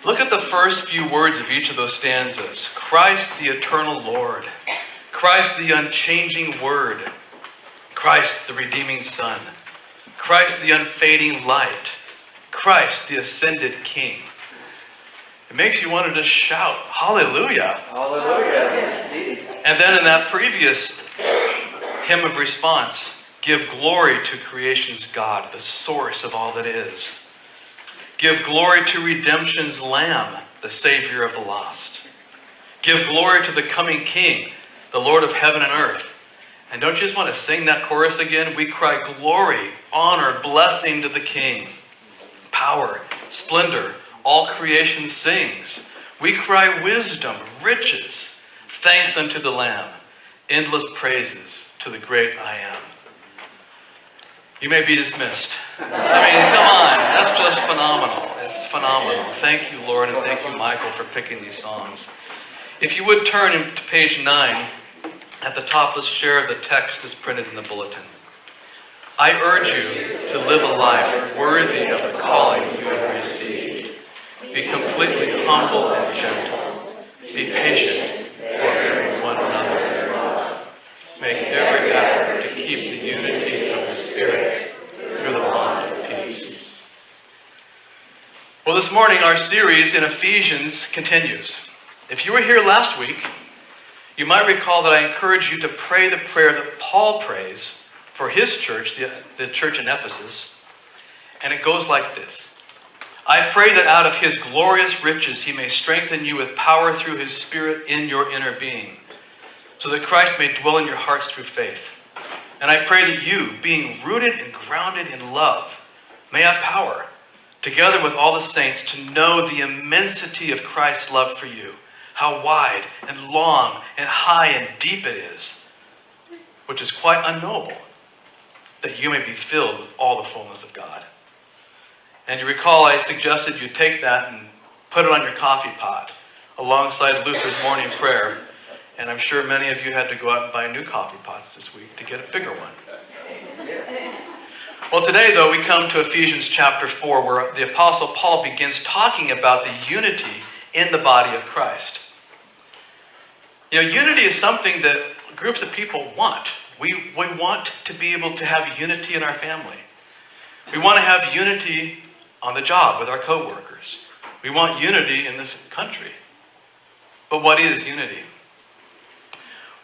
Look at the first few words of each of those stanzas. Christ the eternal Lord. Christ the unchanging Word. Christ the redeeming Son. Christ the unfading light. Christ the ascended King. It makes you want to just shout, hallelujah. Hallelujah. And then in that previous hymn of response, give glory to creation's God, the source of all that is. Give glory to redemption's Lamb, the Savior of the lost. Give glory to the coming King, the Lord of heaven and earth. And don't you just want to sing that chorus again? We cry glory, honor, blessing to the King. Power, splendor, all creation sings. We cry wisdom, riches, thanks unto the Lamb, endless praises to the great I am. You may be dismissed. I mean, come on, that's just phenomenal. It's phenomenal. Thank you, Lord, and thank you, Michael, for picking these songs. If you would turn to page 9, at the top, let's share the text that's printed in the bulletin. I urge you to live a life worthy of the calling you have received. Be completely humble and gentle. Be patient, forbearing one another. Make every effort to keep the unity of the Spirit through the bond of peace. Well, this morning our series in Ephesians continues. If you were here last week, you might recall that I encourage you to pray the prayer that Paul prays for his church, the church in Ephesus. And it goes like this. I pray that out of his glorious riches he may strengthen you with power through his Spirit in your inner being, so that Christ may dwell in your hearts through faith. And I pray that you, being rooted and grounded in love, may have power, together with all the saints, to know the immensity of Christ's love for you, how wide and long and high and deep it is, which is quite unknowable, that you may be filled with all the fullness of God. And you recall I suggested you take that and put it on your coffee pot alongside Luther's morning prayer. And I'm sure many of you had to go out and buy new coffee pots this week to get a bigger one. Well, today, though, we come to Ephesians chapter 4, where the Apostle Paul begins talking about the unity in the body of Christ. You know, unity is something that groups of people want. We want to be able to have unity in our family. We want to have unity on the job with our co-workers. We want unity in this country. But what is unity?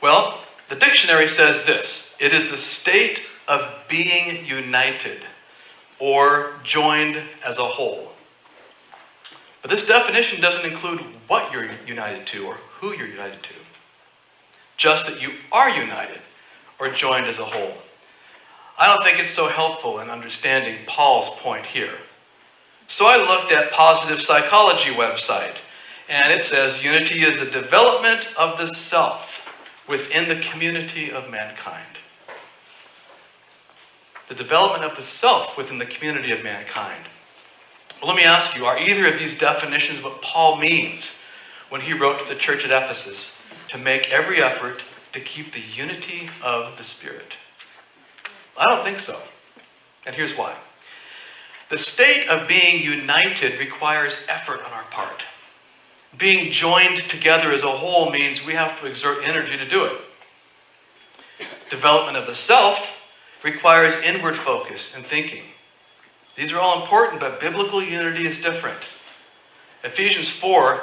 Well, the dictionary says this. It is the state of being united or joined as a whole. But this definition doesn't include what you're united to or who you're united to. Just that you are united or joined as a whole. I don't think it's so helpful in understanding Paul's point here. So I looked at Positive Psychology website, and it says unity is a development of the self within the community of mankind. The development of the self within the community of mankind. Well, let me ask you, are either of these definitions what Paul means when he wrote to the church at Ephesus to make every effort to keep the unity of the Spirit? I don't think so. And here's why. The state of being united requires effort on our part. Being joined together as a whole means we have to exert energy to do it. Development of the self requires inward focus and thinking. These are all important, but biblical unity is different. Ephesians 4,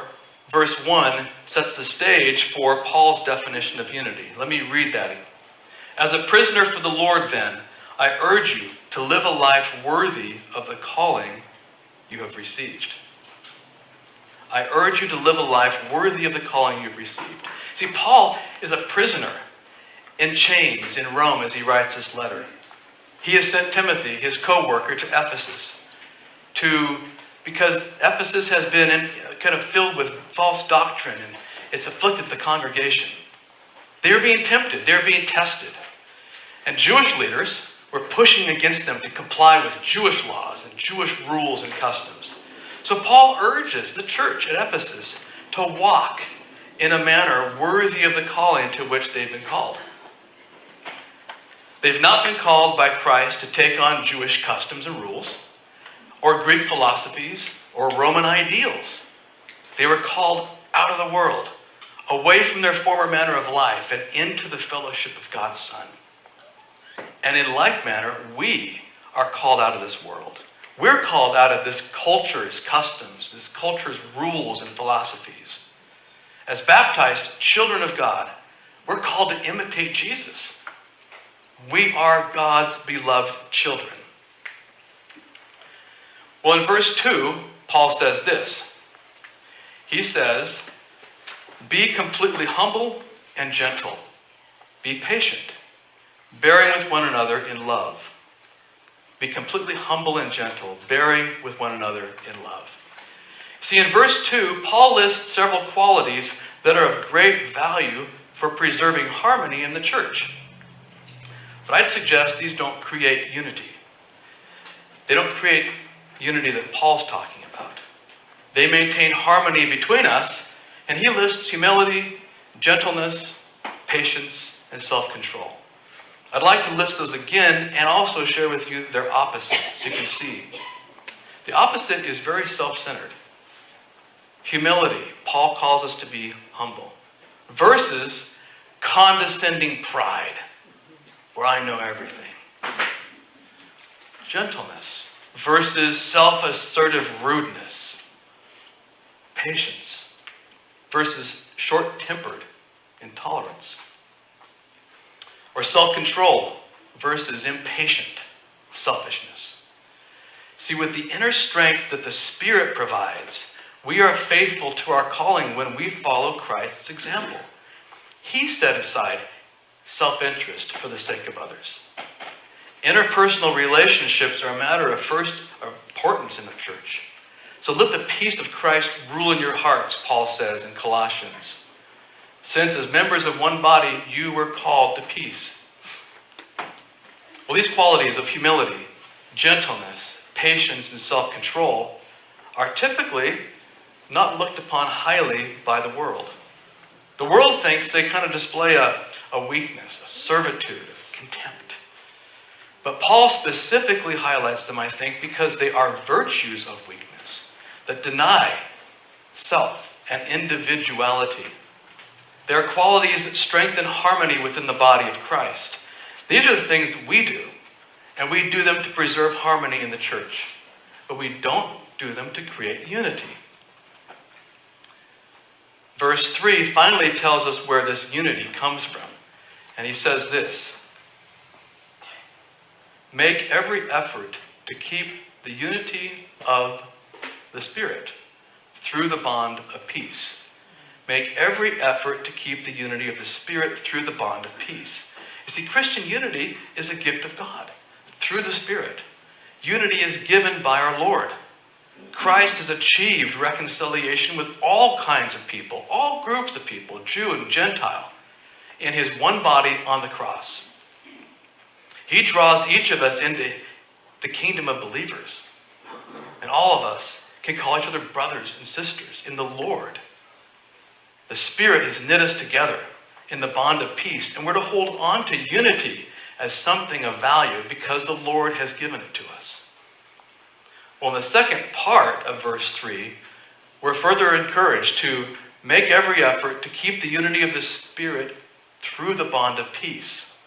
verse 1 sets the stage for Paul's definition of unity. Let me read that. As a prisoner for the Lord, then, I urge you to live a life worthy of the calling you have received. I urge you to live a life worthy of the calling you've received. See, Paul is a prisoner in chains in Rome as he writes this letter. He has sent Timothy, his co-worker, to Ephesus because Ephesus has been kind of filled with false doctrine and it's afflicted the congregation. They're being tempted. They're being tested. And Jewish leaders were pushing against them to comply with Jewish laws and Jewish rules and customs. So Paul urges the church at Ephesus to walk in a manner worthy of the calling to which they've been called. They've not been called by Christ to take on Jewish customs and rules, or Greek philosophies, or Roman ideals. They were called out of the world, away from their former manner of life, and into the fellowship of God's Son. And in like manner, we are called out of this world. We're called out of this culture's customs, this culture's rules and philosophies. As baptized children of God, we're called to imitate Jesus. We are God's beloved children. Well, in verse 2, Paul says this. He says, be completely humble and gentle. Be patient, bearing with one another in love. Be completely humble and gentle, bearing with one another in love. See, in verse 2, Paul lists several qualities that are of great value for preserving harmony in the church. But I'd suggest these don't create unity. They don't create unity that Paul's talking about. They maintain harmony between us, and he lists humility, gentleness, patience, and self-control. I'd like to list those again and also share with you their opposite, so you can see. The opposite is very self-centered. Humility, Paul calls us to be humble, versus condescending pride, where I know everything. Gentleness versus self-assertive rudeness. Patience versus short-tempered intolerance. Or self-control versus impatient selfishness. See, with the inner strength that the Spirit provides, we are faithful to our calling when we follow Christ's example. He set aside self-interest for the sake of others. Interpersonal relationships are a matter of first importance in the church. So let the peace of Christ rule in your hearts, Paul says in Colossians. Since as members of one body, you were called to peace. Well, these qualities of humility, gentleness, patience, and self-control are typically not looked upon highly by the world. The world thinks they kind of display a weakness, a servitude, a contempt. But Paul specifically highlights them, I think, because they are virtues of weakness that deny self and individuality. They are qualities that strengthen harmony within the body of Christ. These are the things that we do, and we do them to preserve harmony in the church. But we don't do them to create unity. Verse 3 finally tells us where this unity comes from. And he says this: make every effort to keep the unity of the Spirit through the bond of peace. Make every effort to keep the unity of the Spirit through the bond of peace. You see, Christian unity is a gift of God through the Spirit. Unity is given by our Lord. Christ has achieved reconciliation with all kinds of people, all groups of people, Jew and Gentile, in his one body on the cross. He draws each of us into the kingdom of believers. And all of us can call each other brothers and sisters in the Lord. The Spirit has knit us together in the bond of peace, and we're to hold on to unity as something of value because the Lord has given it to us. Well, in the second part of verse 3, we're further encouraged to make every effort to keep the unity of the Spirit through the bond of peace.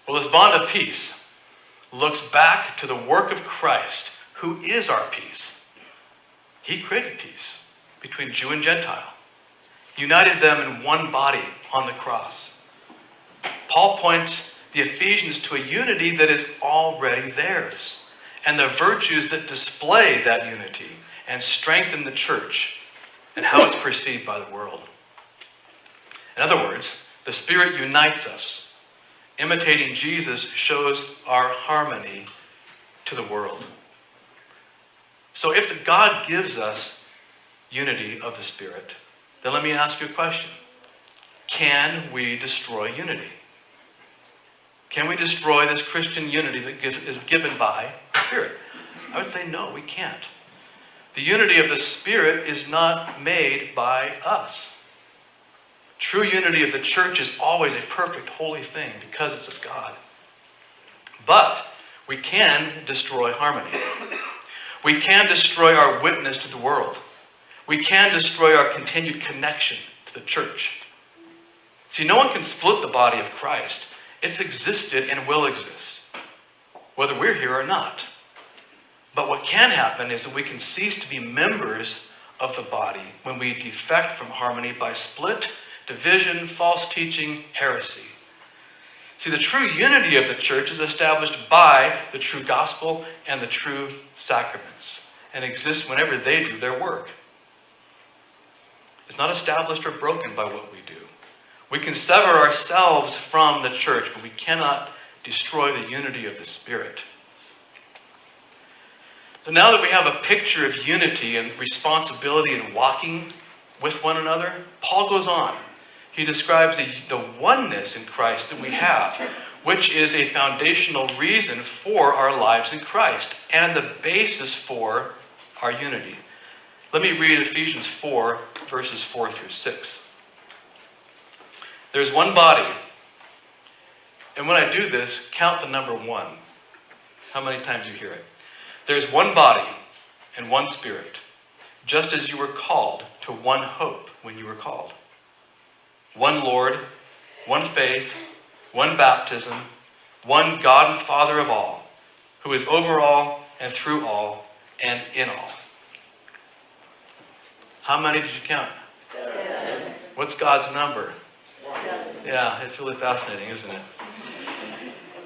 Well, this bond of peace looks back to the work of Christ, who is our peace. He created peace between Jew and Gentile, united them in one body on the cross. Paul points the Ephesians to a unity that is already theirs, and the virtues that display that unity and strengthen the church and how it's perceived by the world. In other words, the Spirit unites us. Imitating Jesus shows our harmony to the world. So if God gives us unity of the Spirit, then let me ask you a question. Can we destroy unity? Can we destroy this Christian unity that is given by the Spirit? I would say no, we can't. The unity of the Spirit is not made by us. True unity of the church is always a perfect, holy thing because it's of God. But we can destroy harmony. We can destroy our witness to the world. we can destroy our continued connection to the church. See, no one can split the body of Christ. It's existed and will exist, whether we're here or not. But what can happen is that we can cease to be members of the body when we defect from harmony by split, division, false teaching, heresy. See, the true unity of the church is established by the true gospel and the true sacraments, and exists whenever they do their work. It's not established or broken by what we do. We can sever ourselves from the church, but we cannot destroy the unity of the Spirit. So now that we have a picture of unity and responsibility in walking with one another, Paul goes on. He describes the oneness in Christ that we have, which is a foundational reason for our lives in Christ and the basis for our unity. Let me read Ephesians 4, verses 4 through 6. There's one body. And when I do this, count the number 1. How many times you hear it? There's one body and one Spirit, just as you were called to one hope when you were called. One Lord, one faith, one baptism, one God and Father of all, who is over all and through all and in all. How many did you count? 7. What's God's number? 7. Yeah, it's really fascinating, isn't it?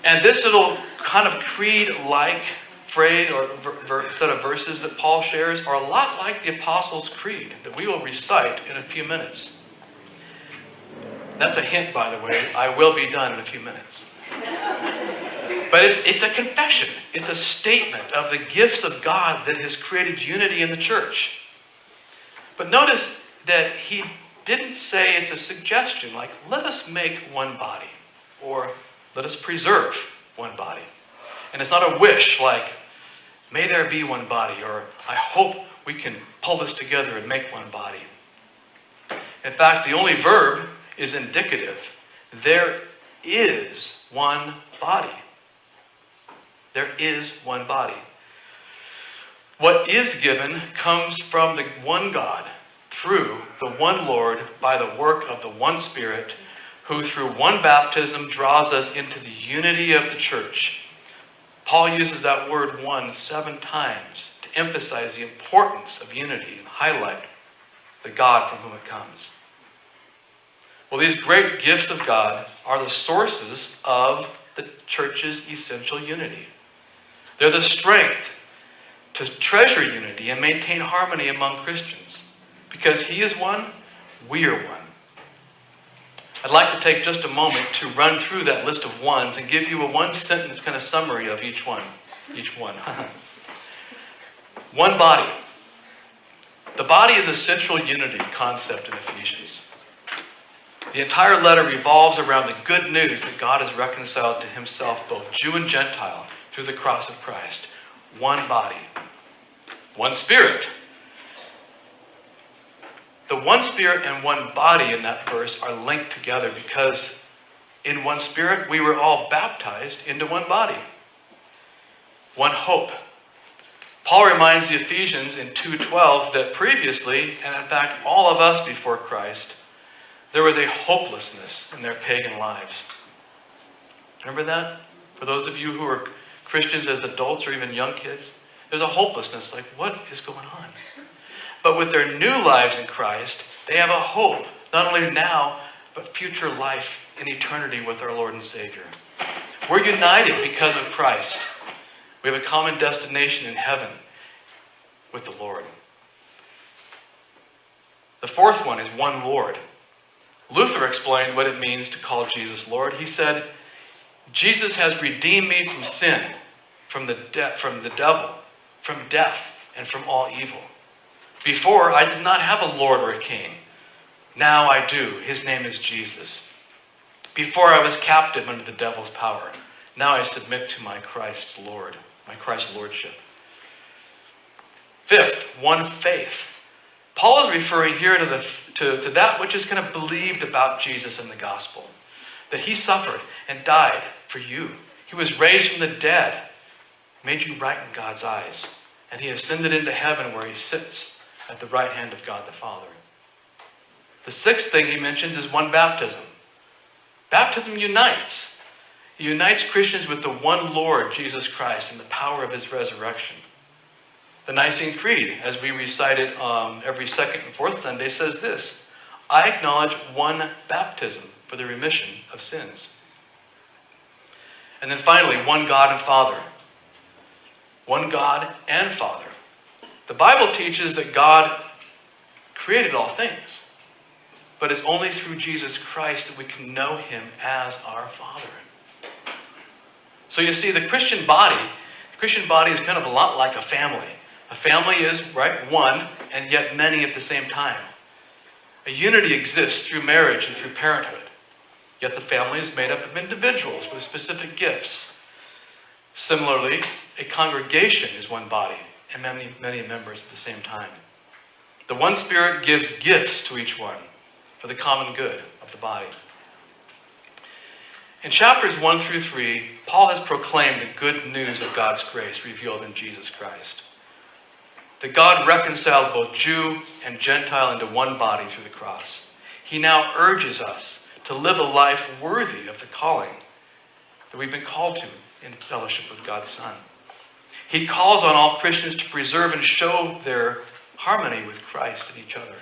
And this little kind of creed-like phrase or set of verses that Paul shares are a lot like the Apostles' Creed that we will recite in a few minutes. That's a hint, by the way. I will be done in a few minutes. But it's a confession. It's a statement of the gifts of God that has created unity in the church. But notice that he didn't say it's a suggestion, like, let us make one body, or let us preserve one body. And it's not a wish, like, may there be one body, or I hope we can pull this together and make one body. In fact, the only verb is indicative. There is one body. There is one body. What is given comes from the one God, through the one Lord, by the work of the one Spirit, who through one baptism draws us into the unity of the church. Paul uses that word one 7 times to emphasize the importance of unity and highlight the God from whom it comes. Well, these great gifts of God are the sources of the church's essential unity. They're the strength to treasure unity and maintain harmony among Christians. Because he is one, we are one. I'd like to take just a moment to run through that list of ones and give you a one-sentence kind of summary of each one. One body. The body is a central unity concept in Ephesians. The entire letter revolves around the good news that God has reconciled to himself both Jew and Gentile through the cross of Christ. One body. One Spirit. The one Spirit and one body in that verse are linked together because in one Spirit we were all baptized into one body. One hope. Paul reminds the Ephesians in 2:12 that previously, and in fact all of us before Christ, there was a hopelessness in their pagan lives. Remember that? For those of you who are Christians as adults or even young kids, there's a hopelessness, like, what is going on? But with their new lives in Christ, they have a hope, not only now, but future life in eternity with our Lord and Savior. We're united because of Christ. We have a common destination in heaven with the Lord. The fourth one is one Lord. Luther explained what it means to call Jesus Lord. He said, Jesus has redeemed me from sin, from the devil, from death, and from all evil. Before, I did not have a Lord or a king. Now I do. His name is Jesus. Before, I was captive under the devil's power. Now I submit to my Christ's Lord, my Christ's Lordship. Fifth, one faith. Paul is referring here to that which is kind of believed about Jesus in the gospel. That he suffered and died for you. He was raised from the dead, made you right in God's eyes. And he ascended into heaven where he sits at the right hand of God the Father. The sixth thing he mentions is one baptism. Baptism unites. It unites Christians with the one Lord, Jesus Christ, and the power of his resurrection. The Nicene Creed, as we recite it every second and fourth Sunday, says this: I acknowledge one baptism for the remission of sins. And then finally, one God and Father. One God and Father. The Bible teaches that God created all things, but it's only through Jesus Christ that we can know him as our Father. So you see, the Christian body is kind of a lot like a family. A family is, right, one, and yet many at the same time. A unity exists through marriage and through parenthood. Yet the family is made up of individuals with specific gifts. Similarly, a congregation is one body and many members at the same time. The one Spirit gives gifts to each one for the common good of the body. In chapters 1 through 3, Paul has proclaimed the good news of God's grace revealed in Jesus Christ. That God reconciled both Jew and Gentile into one body through the cross. He now urges us to live a life worthy of the calling that we've been called to in fellowship with God's Son. He calls on all Christians to preserve and show their harmony with Christ and each other.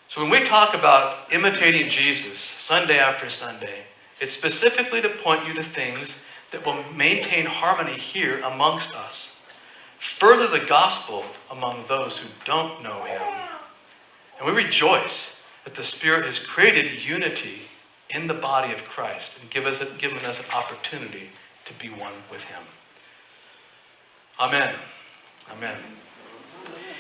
So when we talk about imitating Jesus Sunday after Sunday, it's specifically to point you to things that will maintain harmony here amongst us. Further the gospel among those who don't know him. And we rejoice that the Spirit has created unity in the body of Christ and given us an opportunity to be one with him. Amen. Amen.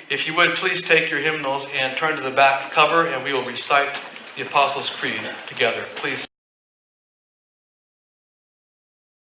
If you would, please take your hymnals and turn to the back cover, and we will recite the Apostles' Creed together. Please.